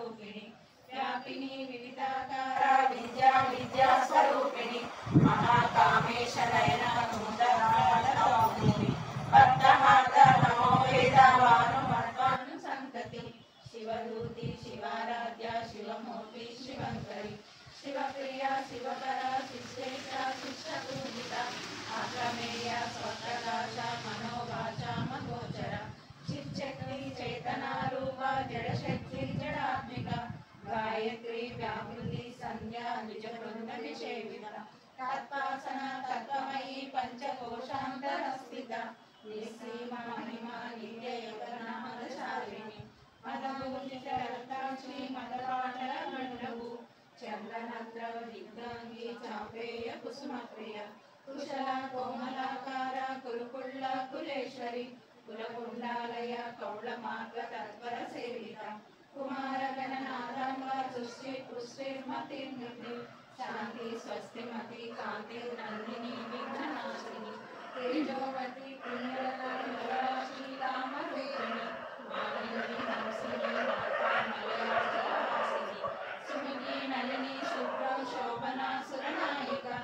रूपिणी व्यापिनी विविधाकार विद्या विद्या स्वरूपिणी महाकामेश नयना भक्तमाता नमो वेदावानु संतति शिवदूति शिवाराध्या शिवमूर्ति शिवंकरी शिवप्रिया शिवकरा शिष्टेशा शिष्टपूजिता आक्रमेय स्वप्रकाशा मनोवाचा मगोचरा शिवशक्ति चेतना रूपा जड़शक्ति जड़ात्मिका गायत्री व्यापृति संध्या निजवृंद विषेविता तत्पासना तत्वमयी पंचकोशांतर स्थिता निस्सीमा महिमा नित्य योगनामदशालिनी मदभूषित रक्ताक्षी मदपाटल मंडपू चंदनद्र दिग्गांगी चापेय कुसुमप्रिय कुशला कोमलाकार कुरुकुल्ल कुलेश्वरी कुलकुंडालय कौलमार्ग तत्पर सेविता कुमार गणनादांग तुष्टि पुष्टिर्मतिर्निधि शांति स्वस्तिमति कांति नंदिनी विघ्ननाशिनी तेजोवती पुण्यलता निराशी कामरूपिणी मालिनी हंसिनी माता मलयाचलवासिनी सुमुखी नलिनी शुभ्र शोभना सुरनायिका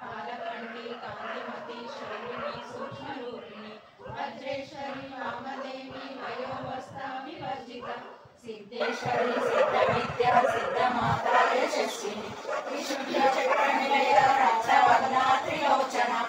कालकंठी कांतिमती शोभिनी सूक्ष्मरूपिणी वज्रेश्वरी वामदेवी वयोवस्था विवर्जिता सिद्धेश्वरी सिद्धविद्या सिद्धमाता यशस्विनी विशुद्ध